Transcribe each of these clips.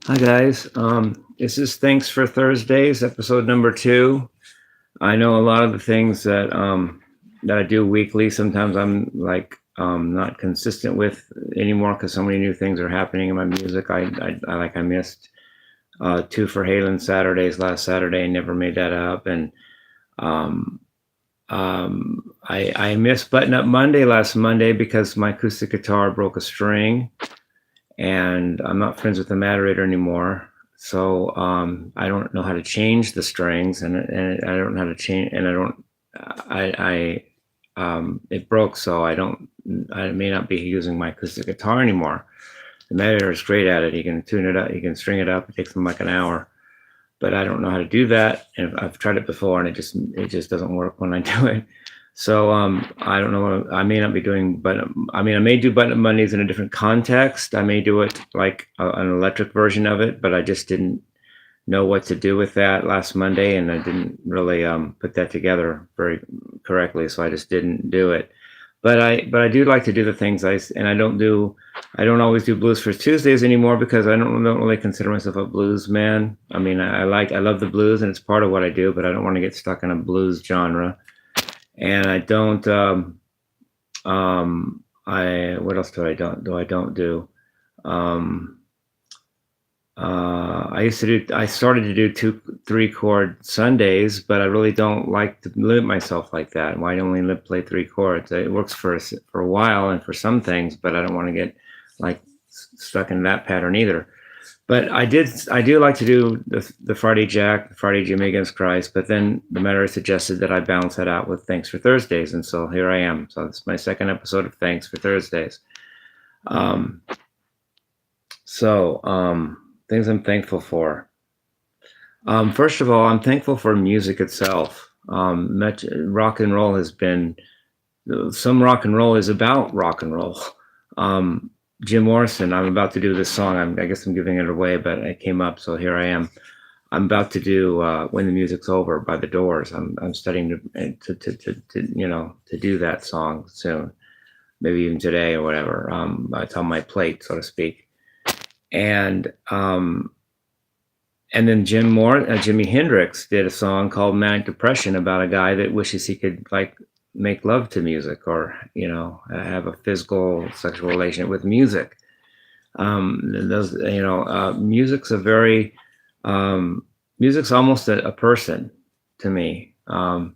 Hi guys. This is Thanks for Thursdays, episode number 2. I know a lot of the things that I do weekly. Sometimes I'm like not consistent with anymore because so many new things are happening in my music. I missed 2 for Halen Saturdays last Saturday and never made that up. And um, I missed Button Up Monday last Monday because my acoustic guitar broke a string and I'm not friends with the moderator anymore. So I don't know how to change the strings, and I don't know how to change, and I don't, it broke, so I may not be using my acoustic guitar anymore. The moderator is great at it. He can tune it up, he can string it up. It takes him like an hour, but I don't know how to do that. And I've tried it before, and it just doesn't work when I do it. So I don't know. I may not be doing, but I mean, I may do Button Up Mondays in a different context. I may do it like an electric version of it, but I just didn't know what to do with that last Monday, and I didn't really put that together very correctly, so I just didn't do it. But I do like to do the things I don't always do blues for Tuesdays anymore because I don't really consider myself a blues man. I mean, I love the blues and it's part of what I do, but I don't want to get stuck in a blues genre. And I don't I what else do I don't do? Um, I started to do 2 3 chord Sundays, but I really don't like to limit myself like that. Why only play 3 chords? It works for a while and for some things, but I don't want to get like stuck in that pattern either. But I do like to do the Friday Jack, the Friday Jimmie against Christ, but then the matter suggested that I balance that out with Thanks for Thursdays, and so here I am. So it's my second episode of Thanks for Thursdays. Um, so things I'm thankful for. First of all, I'm thankful for music itself. Rock and roll has been some rock and roll is about rock and roll. Um, Jim Morrison, I'm about to do this song. I guess I'm giving it away, but it came up, so here I am. I'm about to do "When the Music's Over" by The Doors. I'm studying to do that song soon, maybe even today or whatever. It's on my plate, so to speak. And and then Jimi Hendrix did a song called "Manic Depression" about a guy that wishes he could like make love to music, or have a physical sexual relationship with music. Those music's a very music's almost a person to me. When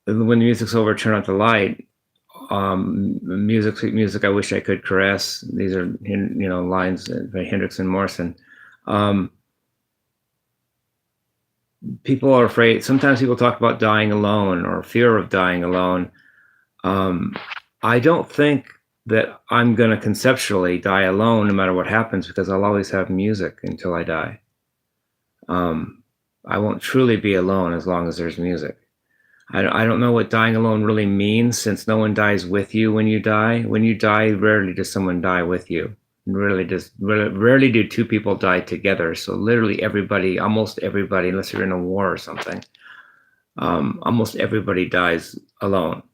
the music's over, turn out the light. Music I wish I could caress. These are lines by Hendrix and Morrison. um, People are afraid. Sometimes people talk about dying alone or fear of dying alone. um, I don't think that I'm going to conceptually die alone no matter what happens, because I'll always have music until I die. I won't truly be alone as long as there's music. I don't know what dying alone really means, since no one dies with you when you die. When you die, rarely does someone die with you. Rarely do 2 people die together. So literally everybody, almost everybody, unless you're in a war or something, almost everybody dies alone.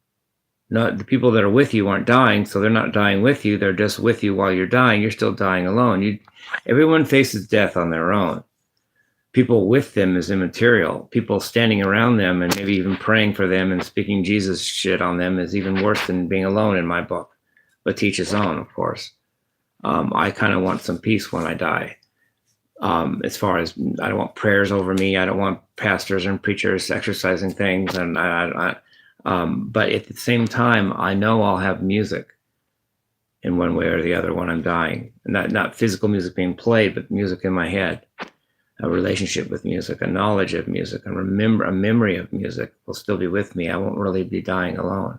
Not the people that are with you aren't dying, so they're not dying with you. They're just with you while you're dying. You're still dying alone. Everyone faces death on their own. People with them is immaterial. People standing around them and maybe even praying for them and speaking Jesus shit on them is even worse than being alone in my book. But teach his own, of course. I kind of want some peace when I die. As far as, I don't want prayers over me. I don't want pastors and preachers exercising things. And but at the same time, I know I'll have music in one way or the other when I'm dying. Not physical music being played, but music in my head. A relationship with music, a knowledge of music, a memory of music will still be with me. I won't really be dying alone.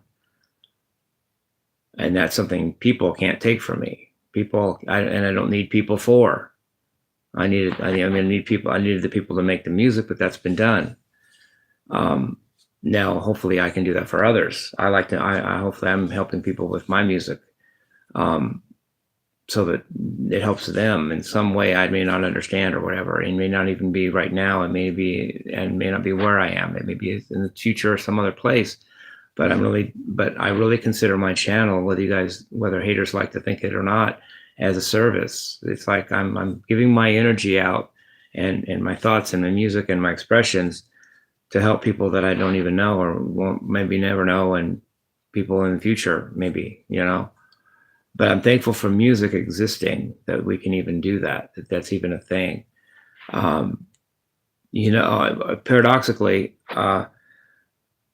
And that's something people can't take from me. And I don't need people for. I need people. I needed the people to make the music, but that's been done. Now, hopefully, I can do that for others. Hopefully, I'm helping people with my music, so that it helps them in some way I may not understand or whatever. It may not even be right now. It may not be where I am. It may be in the future or some other place. But I really consider my channel, whether haters like to think it or not, as a service. It's like I'm giving my energy out and my thoughts and my music and my expressions to help people that I don't even know or won't maybe never know, and people in the future maybe, you know. But I'm thankful for music existing, that we can even do that, that's even a thing. You know, paradoxically,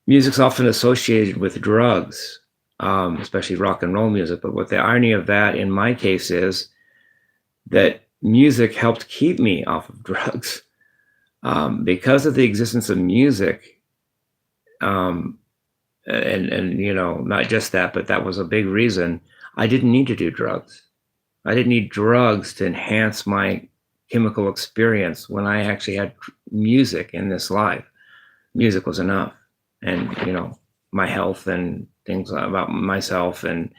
music's often associated with drugs, especially rock and roll music. But what the irony of that in my case is that music helped keep me off of drugs. Because of the existence of music, and you know, not just that, but that was a big reason I didn't need to do drugs. I didn't need drugs to enhance my chemical experience when I actually had music in this life. Music was enough. And, you know, my health and things about myself and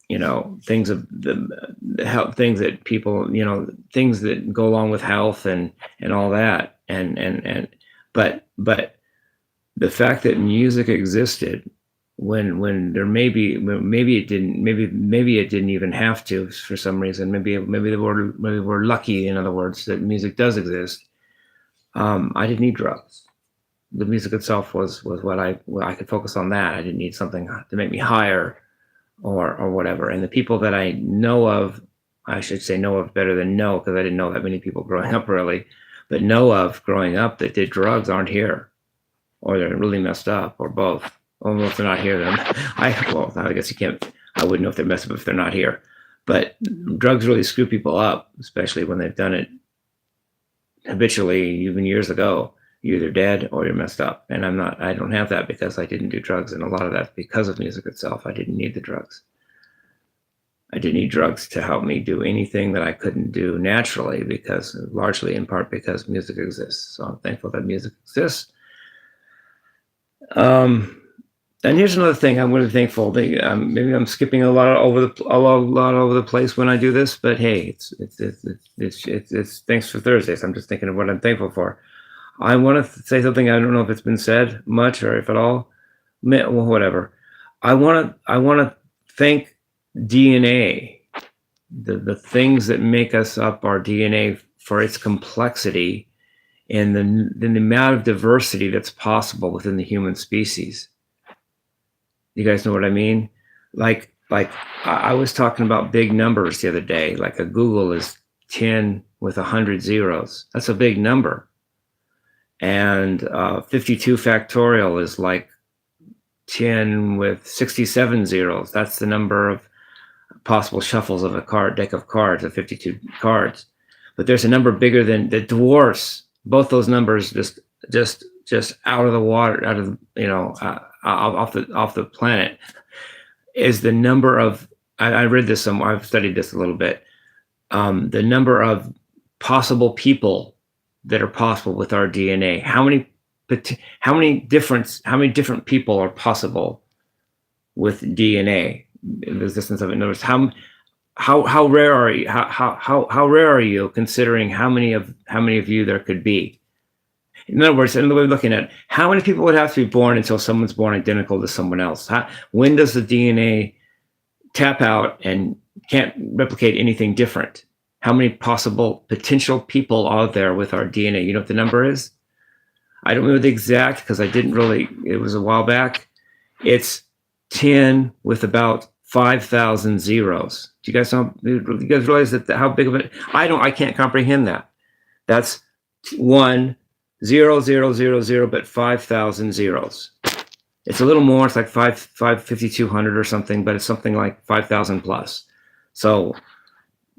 you know, things of the health, things that people, you know, things that go along with health and all that. But the fact that music existed when there maybe it didn't even have to for some reason. Maybe we're lucky, in other words, that music does exist. I didn't need drugs. The music itself was what I could focus on that. I didn't need something to make me higher or whatever. And the people that I know of, I should say know of better than know, because I didn't know that many people growing up really, but know of growing up that did drugs aren't here, or they're really messed up, or both. Well, if they're not here, then I guess you can't. I wouldn't know if they're messed up if they're not here. But drugs really screw people up, especially when they've done it habitually, even years ago. You're either dead or you're messed up. And I don't have that because I didn't do drugs. And a lot of that's because of music itself. I didn't need the drugs. I didn't need drugs to help me do anything that I couldn't do naturally, because largely in part because music exists. So I'm thankful that music exists. And here's another thing I'm really thankful. Maybe I'm skipping a lot over the place when I do this, but hey, it's thanks for Thursdays. I'm just thinking of what I'm thankful for. I want to say something. I don't know if it's been said much or if at all. Well, whatever. I want to thank DNA, the things that make us up, our DNA, for its complexity and the amount of diversity that's possible within the human species. You guys know what I mean? Like I was talking about big numbers the other day. Like a Google is 10 with 100 zeros. That's a big number. And 52 factorial is like 10 with 67 zeros. That's the number of possible shuffles of a deck of cards, of 52 cards. But there's a number bigger than that dwarfs both those numbers, just out of the water, out of, you know, off the planet, is the number of, I read this somewhere, I've studied this a little bit, the number of possible people that are possible with our DNA. How many different people are possible with DNA, the existence of it? In other words, how rare are you? How rare are you, considering how many of you there could be? In other words, another way of looking at it, how many people would have to be born until someone's born identical to someone else? When does the DNA tap out and can't replicate anything different? How many possible potential people are there with our DNA? You know what the number is? I don't know the exact, because I didn't really, it was a while back. It's 10 with about 5,000 zeros. Do you guys know? You guys realize that how big of it? I can't comprehend that. That's 1 0 0 0 0, but 5,000 zeros. It's a little more. It's like 5,200 or something, but it's something like 5,000 plus. So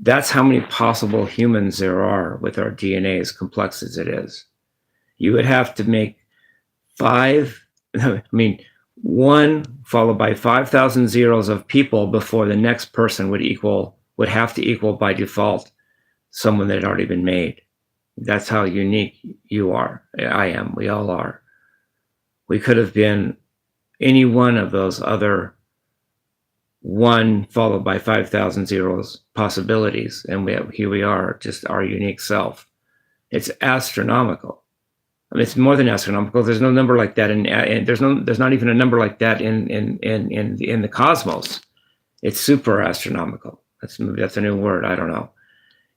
that's how many possible humans there are with our DNA, as complex as it is. You would have to make 1 followed by 5,000 zeros of people before the next person would have to equal by default someone that had already been made. That's how unique you are. I am. We all are. We could have been any one of those other 1 followed by 5,000 zeros possibilities, and here we are, just our unique self. It's astronomical. I mean, it's more than astronomical. There's no number like that, and there's not even a number like that in the cosmos. It's super astronomical. That's a new word. I don't know.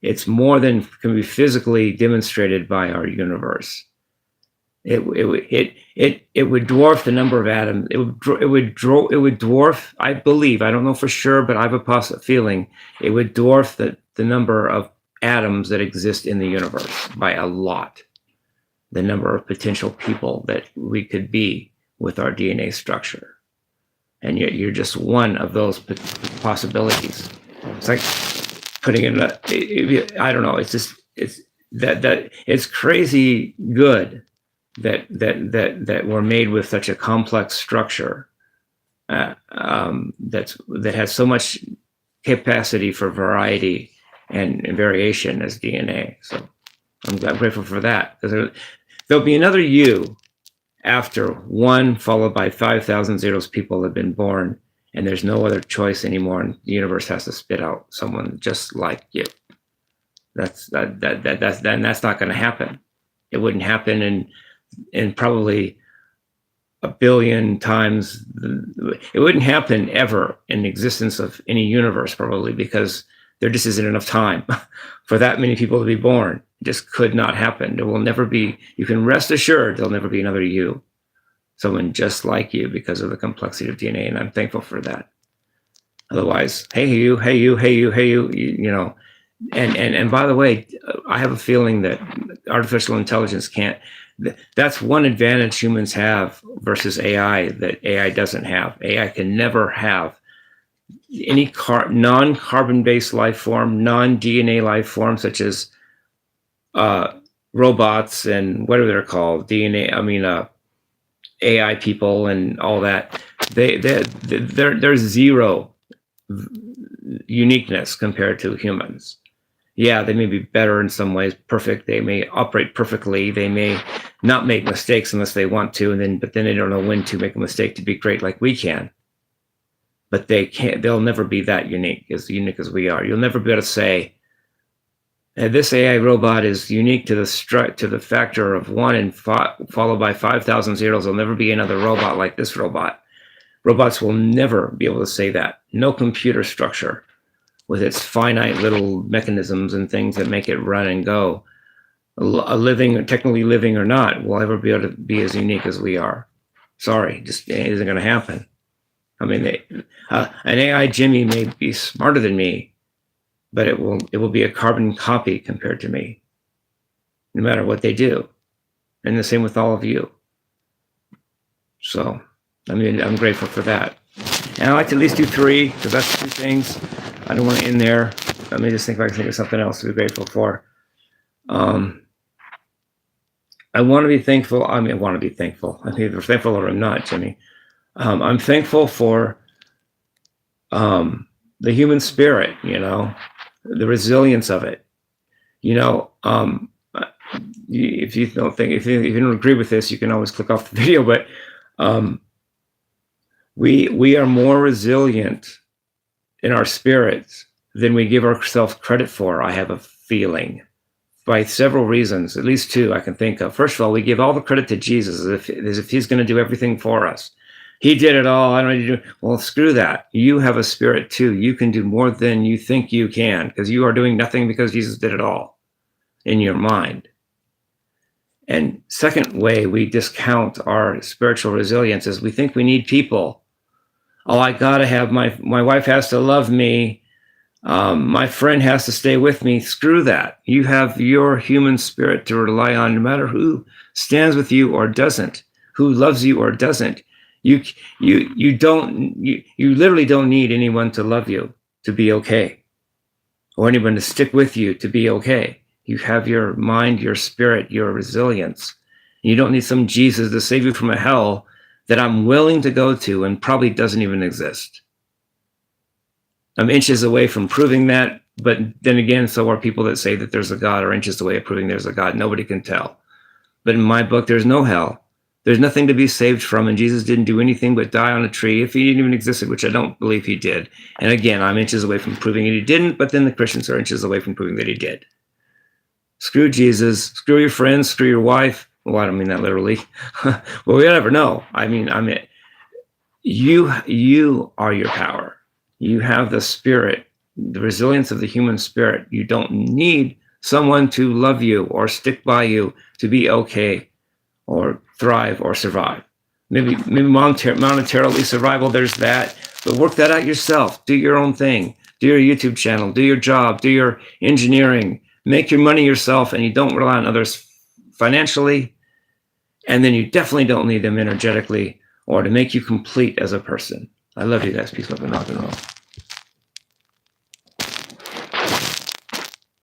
It's more than can be physically demonstrated by our universe. It would dwarf the number of atoms. It would dwarf. I believe. I don't know for sure, but I have a feeling it would dwarf the number of atoms that exist in the universe by a lot. The number of potential people that we could be with our DNA structure, and yet you're just one of those possibilities. It's like putting in I don't know. It's just that it's crazy good that we're made with such a complex structure that has so much capacity for variety and variation as DNA. So I'm grateful for that, because there'll be another you after 1 followed by 5,000 zeros people have been born, and there's no other choice anymore, and the universe has to spit out someone just like you. That's not going to happen. It wouldn't happen in probably a billion times. It wouldn't happen ever in the existence of any universe, probably, because there just isn't enough time for that many people to be born. It just could not happen. There will never be. You can rest assured there'll never be another you, someone just like you, because of the complexity of DNA, and I'm thankful for that. Otherwise, hey you, hey you, hey you, hey you know. And by the way, I have a feeling that artificial intelligence can't. That's one advantage humans have versus AI that AI doesn't have. AI can never have any non-carbon-based life form, non-DNA life form, such as robots and whatever they're called, AI people and all that. There's zero uniqueness compared to humans. Yeah, they may be better in some ways, perfect. They may operate perfectly. They may not make mistakes unless they want to, but then they don't know when to make a mistake to be great like we can. But they'll never be that unique as we are. You'll never be able to say, this AI robot is unique to the factor of 1 and followed by 5,000 zeros. There'll never be another robot like this robot. Robots will never be able to say that. No computer structure with its finite little mechanisms and things that make it run and go, technically living or not, will ever be able to be as unique as we are. Sorry, just isn't going to happen. I mean, an AI Jimmie may be smarter than me, but it will be a carbon copy compared to me, no matter what they do. And the same with all of you. So, I mean, I'm grateful for that. And I like to at least do 3, because that's 2 things. I don't want to end there. Let me just think if I can think of something else to be grateful for. I want to be thankful. I want to be thankful. I'm either thankful or I'm not, Jimmie. I'm thankful for the human spirit, the resilience of it. If you don't agree with this, you can always click off the video, but we are more resilient in our spirits than we give ourselves credit for, I have a feeling, by several reasons, at least 2 I can think of. First of all, we give all the credit to Jesus as if he's going to do everything for us. He did it all. I don't need to do. Well, screw that. You have a spirit too. You can do more than you think you can, because you are doing nothing because Jesus did it all in your mind. And second way we discount our spiritual resilience is we think we need people. Oh, I gotta have my wife has to love me. My friend has to stay with me. Screw that. You have your human spirit to rely on, no matter who stands with you or doesn't, who loves you or doesn't. You literally don't need anyone to love you to be okay, or anyone to stick with you to be okay. You have your mind, your spirit, your resilience. You don't need some Jesus to save you from a hell that I'm willing to go to and probably doesn't even exist. I'm inches away from proving that, but then again, so are people that say that there's a God, or inches away of proving there's a God. Nobody can tell. But in my book, there's no hell. There's nothing to be saved from, and Jesus didn't do anything but die on a tree if he didn't even existed, which I don't believe he did. And again, I'm inches away from proving he didn't, but then the Christians are inches away from proving that he did. Screw Jesus, screw your friends, screw your wife. Well, I don't mean that literally. Well, whatever. No, I mean, you are your power. You have the spirit, the resilience of the human spirit. You don't need someone to love you or stick by you to be okay or thrive or survive. Maybe monetarily survival, there's that, but work that out yourself. Do your own thing. Do your YouTube channel, do your job, do your engineering, make your money yourself, and you don't rely on others financially. And then you definitely don't need them energetically or to make you complete as a person. I love you guys. Peace, love, and rock and roll.